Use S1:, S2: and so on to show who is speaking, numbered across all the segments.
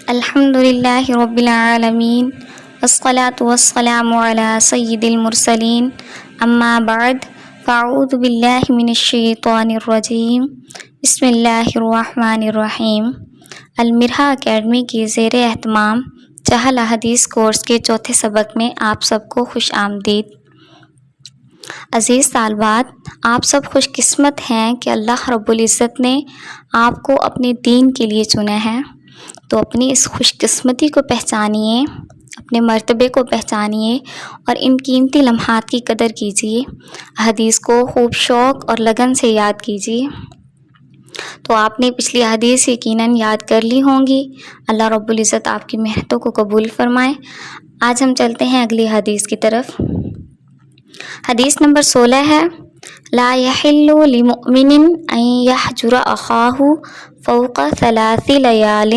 S1: الحمدللہ رب العالمین والصلاة والسلام علی سید المرسلین اما بعد فاعوذ باللہ من الشیطان الرجیم بسم اللہ الرحمن الرحیم۔ المرحہ اکیڈمی کی زیر اہتمام جہل حدیث کورس کے چوتھے سبق میں آپ سب کو خوش آمدید۔ عزیز طالبات، آپ سب خوش قسمت ہیں کہ اللہ رب العزت نے آپ کو اپنے دین کے لیے چنا ہے، تو اپنی اس خوش قسمتی کو پہچانیے، اپنے مرتبے کو پہچانیے اور ان قیمتی لمحات کی قدر کیجیے۔ حدیث کو خوب شوق اور لگن سے یاد کیجیے۔ تو آپ نے پچھلی حدیث یقیناً یاد کر لی ہوں گی۔ اللہ رب العزت آپ کی محنتوں کو قبول فرمائے۔ آج ہم چلتے ہیں اگلی حدیث کی طرف۔ حدیث نمبر 16 ہے، لا يحل لمؤمن ان يحجر اخاه فوق 3 لیال۔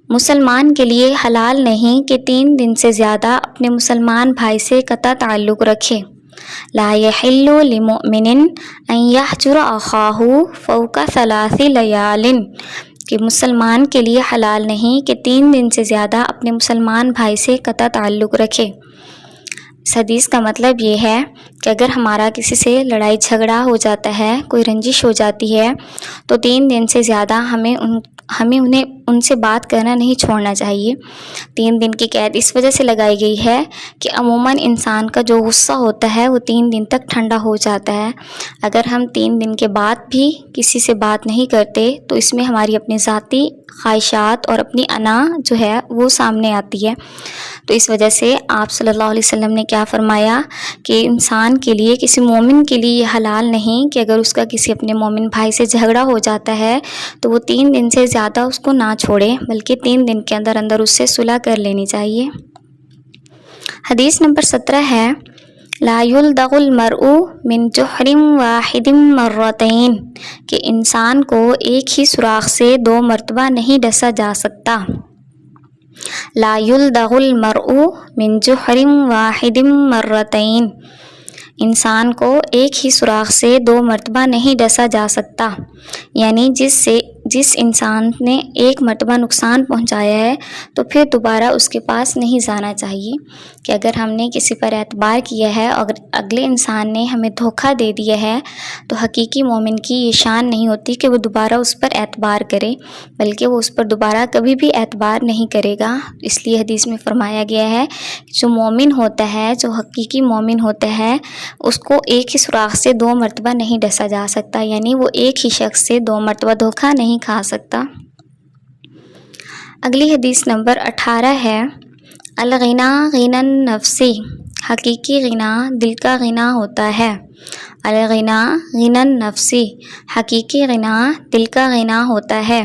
S1: مسلمان کے لیے حلال نہیں کہ 3 دن سے زیادہ اپنے مسلمان بھائی سے قطع تعلق رکھے۔ لا يحل لمؤمن ان يحجر اخاه فوق 3 لیال، کہ مسلمان کے لیے حلال نہیں کہ 3 دن سے زیادہ اپنے مسلمان بھائی سے قطع تعلق رکھے۔ اس حدیث کا مطلب یہ ہے کہ اگر ہمارا کسی سے لڑائی جھگڑا ہو جاتا ہے، کوئی رنجش ہو جاتی ہے، تو 3 دن سے زیادہ ہمیں انہیں ان سے بات کرنا نہیں چھوڑنا چاہیے۔ 3 دن کی قید اس وجہ سے لگائی گئی ہے کہ عموماً انسان کا جو غصہ ہوتا ہے وہ 3 دن تک ٹھنڈا ہو جاتا ہے۔ اگر ہم 3 دن کے بعد بھی کسی سے بات نہیں کرتے تو اس میں ہماری اپنی ذاتی خواہشات اور اپنی انا جو ہے وہ سامنے آتی ہے۔ تو اس وجہ سے آپ صلی اللہ علیہ وسلم نے کیا فرمایا کہ انسان کے لیے، کسی مومن کے لیے یہ حلال نہیں کہ اگر اس کا کسی اپنے مومن بھائی سے جھگڑا ہو جاتا ہے تو وہ 3 دن سے زیادہ اس کو نہ چھوڑے، بلکہ 3 دن کے اندر اندر اس سے صلح کر لینی چاہیے۔ حدیث نمبر 17 ہے، لا يلدغ المرء من جحر واحد مرتين، کہ انسان کو ایک ہی سوراخ سے 2 مرتبہ نہیں ڈسا جا سکتا۔ لا يلدغ المرء من جحر واحد مرتين، انسان کو ایک ہی سوراخ سے 2 مرتبہ نہیں ڈسا جا سکتا، یعنی جس انسان نے ایک مرتبہ نقصان پہنچایا ہے تو پھر دوبارہ اس کے پاس نہیں جانا چاہیے۔ کہ اگر ہم نے کسی پر اعتبار کیا ہے اور اگلے انسان نے ہمیں دھوکہ دے دیا ہے تو حقیقی مومن کی یہ شان نہیں ہوتی کہ وہ دوبارہ اس پر اعتبار کرے، بلکہ وہ اس پر دوبارہ کبھی بھی اعتبار نہیں کرے گا۔ اس لیے حدیث میں فرمایا گیا ہے جو مومن ہوتا ہے، جو حقیقی مومن ہوتا ہے، اس کو ایک ہی سوراخ سے 2 مرتبہ نہیں ڈسا جا سکتا، یعنی وہ ایک ہی شخص سے 2 مرتبہ دھوکہ نہیں کھا سکتا۔ اگلی حدیث نمبر 18 ہے، الغنا غنى النفس، حقیقی غنا دل کا غنا ہوتا ہے۔ الغنا غنى النفس، حقیقی غنا دل کا غنا ہوتا ہے۔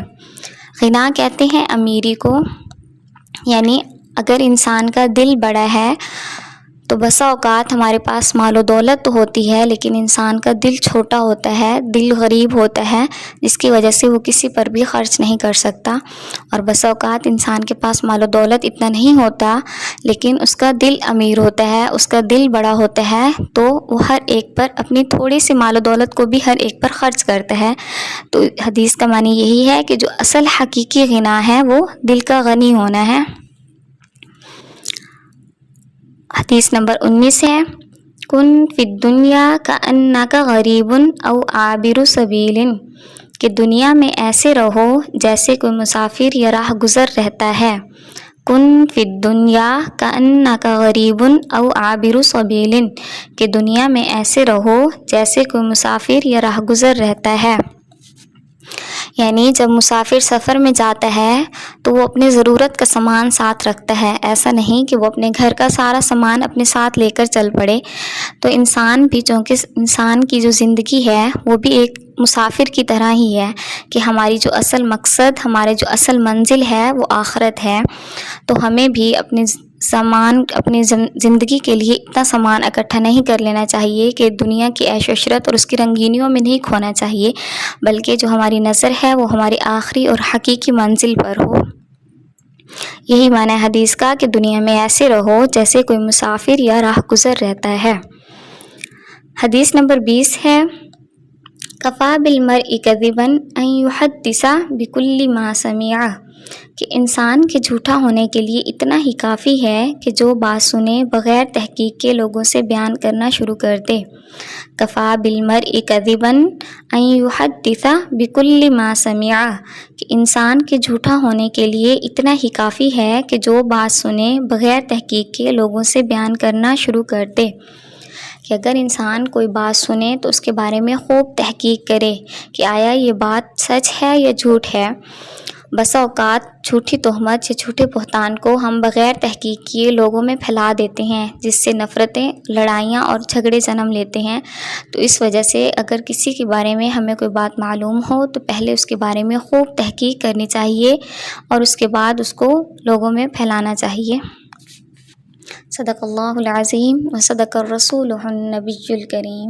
S1: غنا کہتے ہیں امیری کو، یعنی اگر انسان کا دل بڑا ہے تو بسا اوقات ہمارے پاس مال و دولت تو ہوتی ہے لیکن انسان کا دل چھوٹا ہوتا ہے، دل غریب ہوتا ہے، جس کی وجہ سے وہ کسی پر بھی خرچ نہیں کر سکتا۔ اور بسا اوقات انسان کے پاس مال و دولت اتنا نہیں ہوتا لیکن اس کا دل امیر ہوتا ہے، اس کا دل بڑا ہوتا ہے، تو وہ ہر ایک پر اپنی تھوڑی سی مال و دولت کو بھی ہر ایک پر خرچ کرتا ہے۔ تو حدیث کا معنی یہی ہے کہ جو اصل حقیقی غنا ہے وہ دل کا غنی ہونا ہے۔ حدیث نمبر 19 ہے، کن فی الدنیا کأنک غریب او عابر سبیل، کہ دنیا میں ایسے رہو جیسے کوئی مسافر یا راہ گزر رہتا ہے۔ کن فی الدنیا کأنک غریب او عابر سبیل، کہ دنیا میں ایسے رہو جیسے کوئی مسافر یا راہ گزر رہتا ہے۔ یعنی جب مسافر سفر میں جاتا ہے تو وہ اپنے ضرورت کا سامان ساتھ رکھتا ہے، ایسا نہیں کہ وہ اپنے گھر کا سارا سامان اپنے ساتھ لے کر چل پڑے۔ تو انسان بھی، چونکہ انسان کی جو زندگی ہے وہ بھی ایک مسافر کی طرح ہی ہے کہ ہماری جو اصل مقصد، ہمارے جو اصل منزل ہے وہ آخرت ہے۔ تو ہمیں بھی اپنی زندگی کے لیے اتنا سامان اکٹھا نہیں کر لینا چاہیے کہ دنیا کی عیش و عشرت اور اس کی رنگینیوں میں نہیں کھونا چاہیے، بلکہ جو ہماری نظر ہے وہ ہماری آخری اور حقیقی منزل پر ہو۔ یہی معنی ہے حدیث کا کہ دنیا میں ایسے رہو جیسے کوئی مسافر یا راہ گزر رہتا ہے۔ حدیث نمبر 20 ہے، کفا بالمرء کذبا ان یحدث بکل ما سمع، کہ انسان کے جھوٹا ہونے کے لیے اتنا ہی کافی ہے کہ جو بات سنے بغیر تحقیق کے لوگوں سے بیان کرنا شروع کر دے۔ کفا بالمرء کذبا ان یحدث بکل ما سمع، کہ انسان کے جھوٹا ہونے کے لیے اتنا ہی کافی ہے کہ جو بات سنے بغیر تحقیق کے لوگوں سے بیان کرنا شروع کر دے۔ کہ اگر انسان کوئی بات سنے تو اس کے بارے میں خوب تحقیق کرے کہ آیا یہ بات سچ ہے یا جھوٹ ہے۔ بسا اوقات جھوٹی تہمت یا جھوٹے بہتان کو ہم بغیر تحقیق کیے لوگوں میں پھیلا دیتے ہیں، جس سے نفرتیں، لڑائیاں اور جھگڑے جنم لیتے ہیں۔ تو اس وجہ سے اگر کسی کے بارے میں ہمیں کوئی بات معلوم ہو تو پہلے اس کے بارے میں خوب تحقیق کرنی چاہیے اور اس کے بعد اس کو لوگوں میں پھیلانا چاہیے۔ صدق اللہ العظیم و صدق الرسول النبی الکریم۔